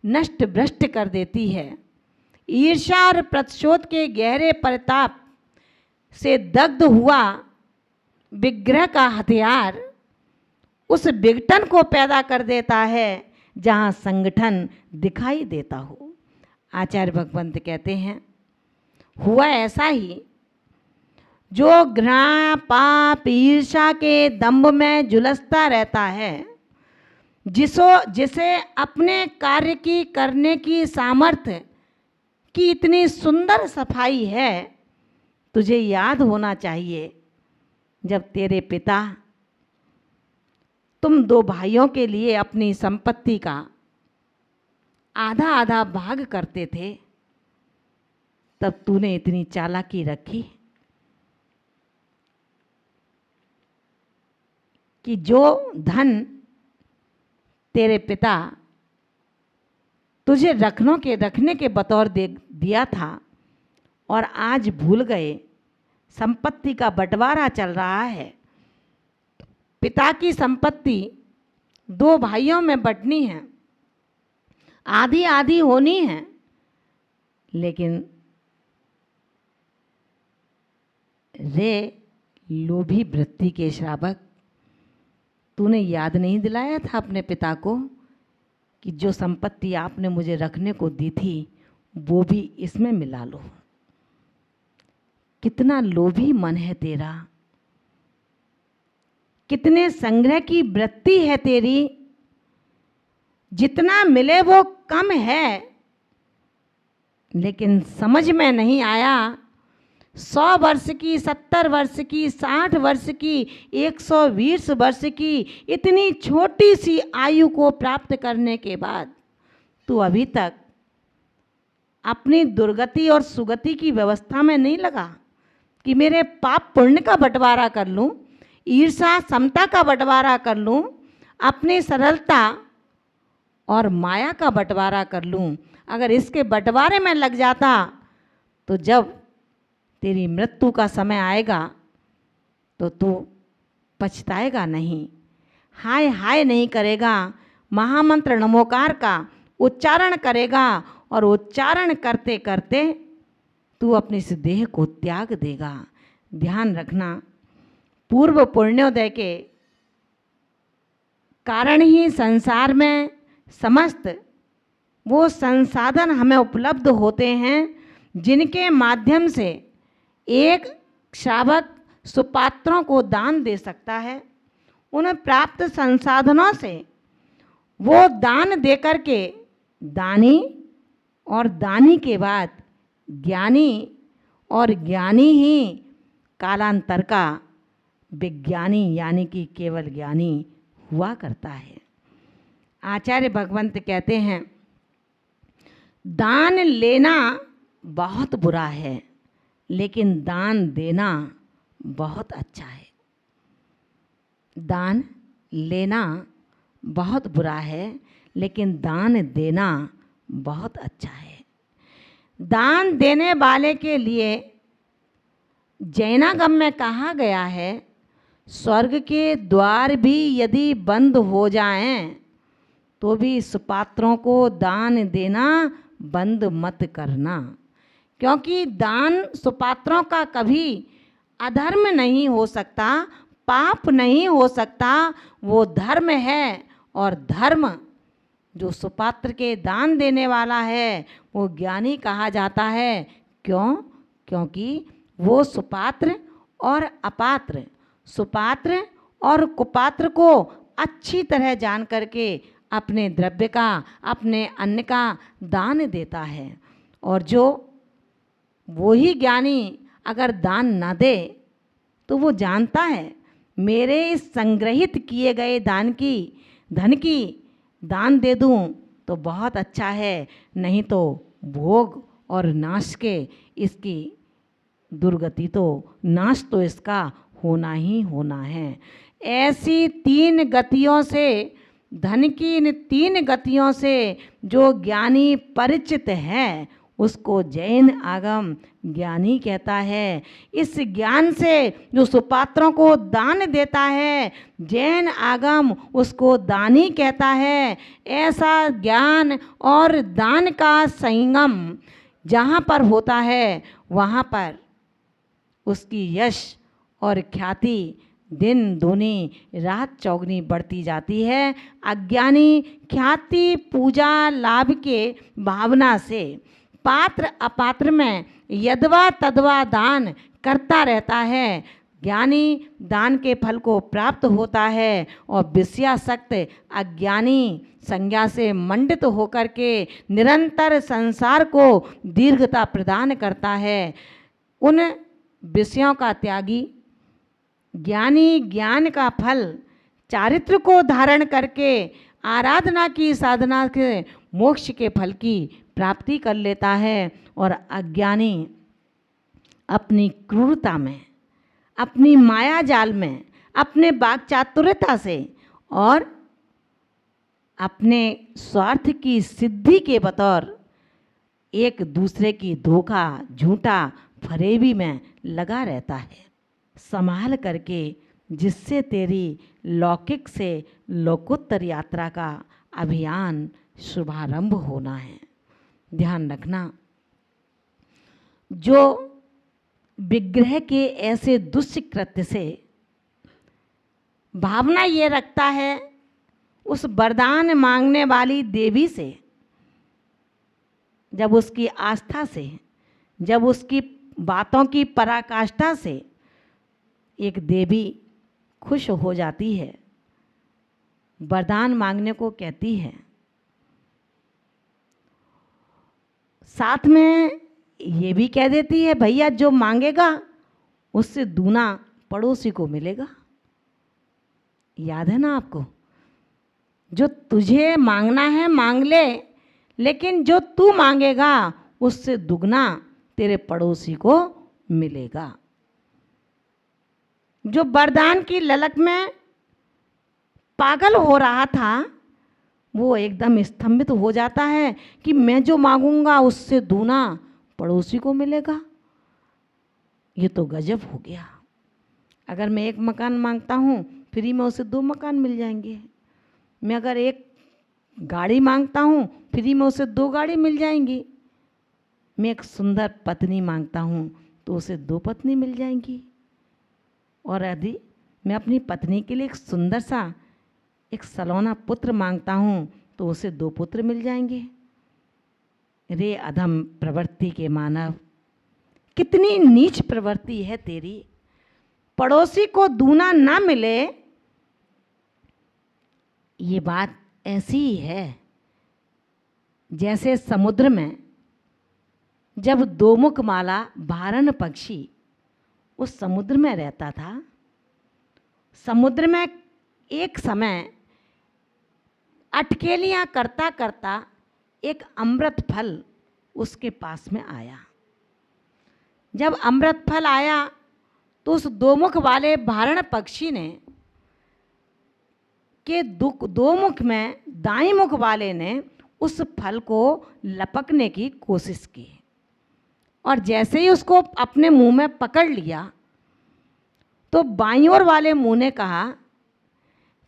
नष्ट भ्रष्ट कर देती है। ईर्ष्या और प्रतिशोध के गहरे परिताप से दग्ध हुआ विग्रह का हथियार उस विघटन को पैदा कर देता है जहाँ संगठन दिखाई देता हो। आचार्य भगवंत कहते हैं, हुआ ऐसा ही, जो घृणा पाप ईर्ष्या के दंभ में झुलसता रहता है, जिसे अपने कार्य की करने की सामर्थ्य की इतनी सुंदर सफाई है, तुझे याद होना चाहिए जब तेरे पिता तुम दो भाइयों के लिए अपनी संपत्ति का आधा आधा भाग करते थे, तब तूने इतनी चालाकी रखी कि जो धन तेरे पिता तुझे रखने के बतौर दे दिया था और आज भूल गए, संपत्ति का बंटवारा चल रहा है। पिता की संपत्ति दो भाइयों में बंटनी है, आधी आधी होनी है, लेकिन रे लोभी वृत्ति के श्रावक, तूने याद नहीं दिलाया था अपने पिता को कि जो संपत्ति आपने मुझे रखने को दी थी वो भी इसमें मिला लो। कितना लोभी मन है तेरा, कितने संग्रह की वृत्ति है तेरी। जितना मिले वो कम है, लेकिन समझ में नहीं आया 100 वर्ष की, 70 वर्ष की, 60 वर्ष की, 120 वर्ष की इतनी छोटी सी आयु को प्राप्त करने के बाद तू अभी तक अपनी दुर्गति और सुगति की व्यवस्था में नहीं लगा कि मेरे पाप पुण्य का बंटवारा कर लूं, ईर्षा समता का बंटवारा कर लूं, अपनी सरलता और माया का बंटवारा कर लूं। अगर इसके बंटवारे में लग जाता तो जब तेरी मृत्यु का समय आएगा तो तू पछताएगा नहीं, हाय हाय नहीं करेगा, महामंत्र नमोकार का उच्चारण करेगा और उच्चारण करते करते तू अपनी इस देह को त्याग देगा। ध्यान रखना, पूर्व पुण्योदय के कारण ही संसार में समस्त वो संसाधन हमें उपलब्ध होते हैं जिनके माध्यम से एक श्रावक सुपात्रों को दान दे सकता है। उन प्राप्त संसाधनों से वो दान देकर के दानी और दानी के बाद ज्ञानी और ज्ञानी ही कालांतर का विज्ञानी यानी कि केवल ज्ञानी हुआ करता है। आचार्य भगवंत कहते हैं, दान लेना बहुत बुरा है लेकिन दान देना बहुत अच्छा है। दान लेना बहुत बुरा है लेकिन दान देना बहुत अच्छा है। दान देने वाले के लिए जैनागम में कहा गया है, स्वर्ग के द्वार भी यदि बंद हो जाएं तो भी सुपात्रों को दान देना बंद मत करना, क्योंकि दान सुपात्रों का कभी अधर्म नहीं हो सकता, पाप नहीं हो सकता, वो धर्म है। और धर्म जो सुपात्र के दान देने वाला है वो ज्ञानी कहा जाता है। क्यों? क्योंकि वो सुपात्र और अपात्र, सुपात्र और कुपात्र को अच्छी तरह जान करके अपने द्रव्य का, अपने अन्न का दान देता है। और जो वो ही ज्ञानी अगर दान ना दे तो वो जानता है मेरे इस संग्रहित किए गए धन की दान दे दूं तो बहुत अच्छा है, नहीं तो भोग और नाश के इसकी दुर्गति तो नाश तो इसका होना ही होना है। ऐसी तीन गतियों से, धन की इन तीन गतियों से जो ज्ञानी परिचित है उसको जैन आगम ज्ञानी कहता है। इस ज्ञान से जो सुपात्रों को दान देता है, जैन आगम उसको दानी कहता है। ऐसा ज्ञान और दान का संगम जहाँ पर होता है, वहाँ पर उसकी यश और ख्याति दिन दूनी रात चौगनी बढ़ती जाती है। अज्ञानी ख्याति पूजा लाभ के भावना से पात्र अपात्र में यदवा तदवा दान करता रहता है। ज्ञानी दान के फल को प्राप्त होता है और विषयासक्त अज्ञानी संज्ञा से मंडित होकर के निरंतर संसार को दीर्घता प्रदान करता है। उन विषयों का त्यागी ज्ञानी ज्ञान का फल चारित्र को धारण करके आराधना की साधना के मोक्ष के फल की प्राप्ति कर लेता है। और अज्ञानी अपनी क्रूरता में, अपनी माया जाल में, अपने वाक्चातुर्यता से और अपने स्वार्थ की सिद्धि के बतौर एक दूसरे की धोखा झूठा फरेबी में लगा रहता है। संभाल करके, जिससे तेरी लौकिक से लोकोत्तर यात्रा का अभियान शुभारंभ होना है। ध्यान रखना, जो विग्रह के ऐसे दुष्कृत्य से भावना ये रखता है, उस वरदान मांगने वाली देवी से, जब उसकी आस्था से, जब उसकी बातों की पराकाष्ठा से एक देवी खुश हो जाती है, वरदान मांगने को कहती है, साथ में ये भी कह देती है भैया जो मांगेगा उससे दूना पड़ोसी को मिलेगा। याद है ना आपको? जो तुझे मांगना है मांग ले, लेकिन जो तू मांगेगा उससे दुगना तेरे पड़ोसी को मिलेगा। जो वरदान की ललक में पागल हो रहा था, वो एकदम स्तंभित हो जाता है कि मैं जो मांगूंगा उससे दूना पड़ोसी को मिलेगा। ये तो गजब हो गया। अगर मैं एक मकान मांगता हूँ, फ्री में उसे 2 मकान मिल जाएंगे। मैं अगर एक गाड़ी मांगता हूँ, फ्री में उसे 2 गाड़ी मिल जाएंगी। मैं एक सुंदर पत्नी मांगता हूँ तो उसे 2 पत्नी मिल जाएंगी। और यदि मैं अपनी पत्नी के लिए एक सुंदर सा एक सलोना पुत्र मांगता हूँ तो उसे 2 पुत्र मिल जाएंगे। रे अधम प्रवृत्ति के मानव, कितनी नीच प्रवृत्ति है तेरी। पड़ोसी को दूना ना मिले, ये बात ऐसी ही है जैसे समुद्र में जब दोमुख माला भारण पक्षी उस समुद्र में रहता था। समुद्र में एक समय अटकेलियां करता करता एक अमृत फल उसके पास में आया। जब अमृत फल आया तो उस दोमुख वाले भारण पक्षी ने के दो मुख में दाई मुख वाले ने उस फल को लपकने की कोशिश की, और जैसे ही उसको अपने मुंह में पकड़ लिया तो बाईं ओर वाले मुंह ने कहा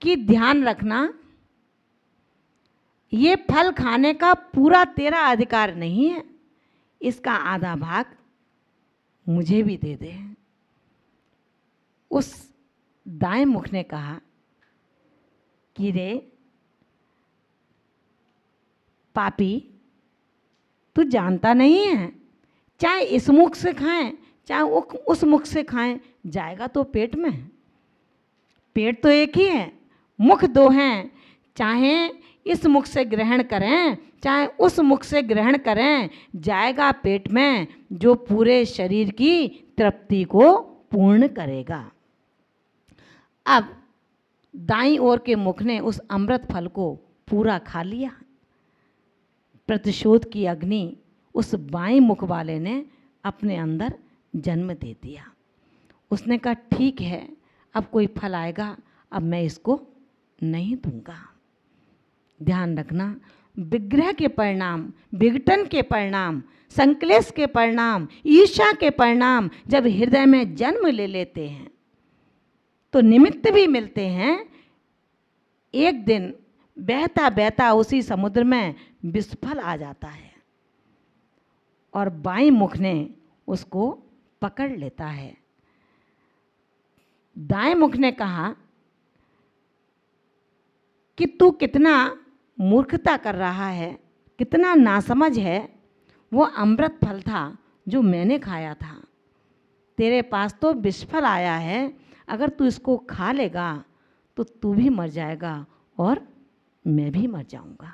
कि ध्यान रखना, ये फल खाने का पूरा तेरा अधिकार नहीं है, इसका आधा भाग मुझे भी दे दे। उस दाएं मुख ने कहा कि रे पापी, तू जानता नहीं है, चाहे इस मुख से खाएं चाहे उस मुख से खाएं, जाएगा तो पेट में। पेट तो एक ही है, मुख 2 हैं। चाहे इस मुख से ग्रहण करें चाहे उस मुख से ग्रहण करें, जाएगा पेट में, जो पूरे शरीर की तृप्ति को पूर्ण करेगा। अब दाईं ओर के मुख ने उस अमृत फल को पूरा खा लिया। प्रतिशोध की अग्नि उस बाईं मुख वाले ने अपने अंदर जन्म दे दिया। उसने कहा ठीक है, अब कोई फल आएगा, अब मैं इसको नहीं दूंगा। ध्यान रखना, विग्रह के परिणाम, विघटन के परिणाम, संक्लेश के परिणाम, ईर्ष्या के परिणाम जब हृदय में जन्म ले लेते हैं तो निमित्त भी मिलते हैं। एक दिन बहता बहता उसी समुद्र में विषफल आ जाता है और बाएं मुख ने उसको पकड़ लेता है। दाएं मुख ने कहा कि तू कितना मूर्खता कर रहा है, कितना नासमझ है। वो अमृत फल था जो मैंने खाया था, तेरे पास तो विषफल आया है, अगर तू इसको खा लेगा तो तू भी मर जाएगा और मैं भी मर जाऊंगा।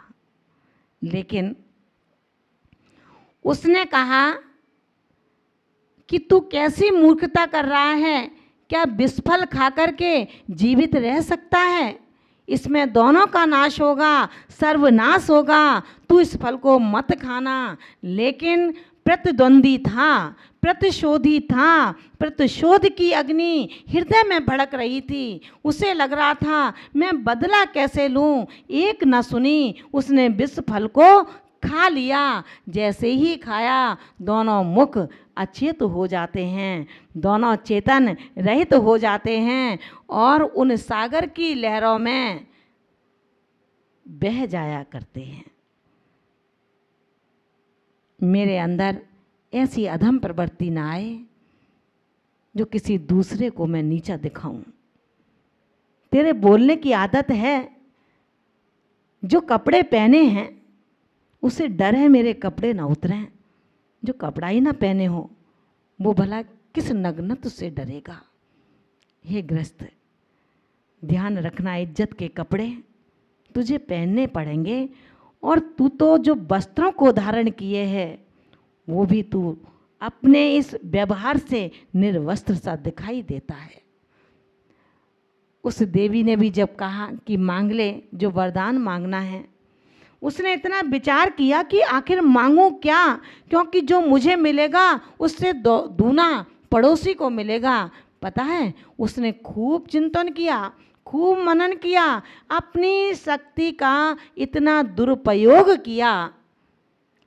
लेकिन उसने कहा कि तू कैसी मूर्खता कर रहा है, क्या विषफल खा करके जीवित रह सकता है? इसमें दोनों का नाश होगा, सर्वनाश होगा, तू इस फल को मत खाना। लेकिन प्रतिद्वंदी था, प्रतिशोधी था, प्रतिशोध की अग्नि हृदय में भड़क रही थी। उसे लग रहा था मैं बदला कैसे लूं। एक न सुनी, उसने विष फल को खा लिया। जैसे ही खाया दोनों मुख अचेत हो जाते हैं, दोनों चेतन रहित हो जाते हैं और उन सागर की लहरों में बह जाया करते हैं। मेरे अंदर ऐसी अधम प्रवृत्ति ना आए जो किसी दूसरे को मैं नीचा दिखाऊं। तेरे बोलने की आदत है, जो कपड़े पहने हैं उसे डर है मेरे कपड़े ना उतरें। जो कपड़ा ही ना पहने हो वो भला किस नग्नत से डरेगा। हे गृहस्थ, ध्यान रखना, इज्जत के कपड़े तुझे पहनने पड़ेंगे और तू तो जो वस्त्रों को धारण किए है वो भी तू अपने इस व्यवहार से निर्वस्त्र सा दिखाई देता है। उस देवी ने भी जब कहा कि मांग ले जो वरदान मांगना है, उसने इतना विचार किया कि आखिर मांगूं क्या, क्योंकि जो मुझे मिलेगा उससे दूना पड़ोसी को मिलेगा। पता है, उसने खूब चिंतन किया, खूब मनन किया, अपनी शक्ति का इतना दुरुपयोग किया।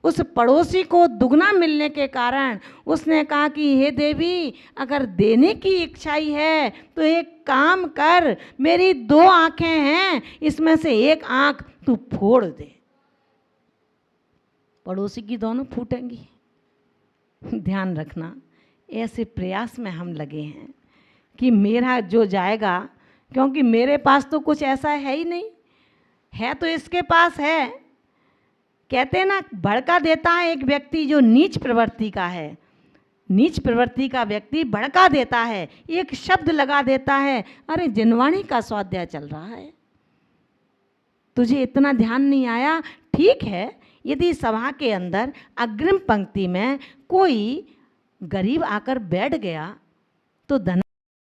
उस पड़ोसी को दुगना मिलने के कारण उसने कहा कि हे देवी, अगर देने की इच्छा ही है तो एक काम कर, मेरी 2 आंखें हैं, इसमें से एक आंख तू फोड़ दे। पड़ोसी की दोनों फूटेंगी। ध्यान रखना, ऐसे प्रयास में हम लगे हैं कि मेरा जो जाएगा, क्योंकि मेरे पास तो कुछ ऐसा है ही नहीं, है तो इसके पास है। कहते हैं ना, भड़का देता है एक व्यक्ति जो नीच प्रवृत्ति का है। नीच प्रवृत्ति का व्यक्ति भड़का देता है, एक शब्द लगा देता है, अरे जिनवाणी का स्वाध्याय चल रहा है, तुझे इतना ध्यान नहीं आया। ठीक है, यदि सभा के अंदर अग्रिम पंक्ति में कोई गरीब आकर बैठ गया तो धन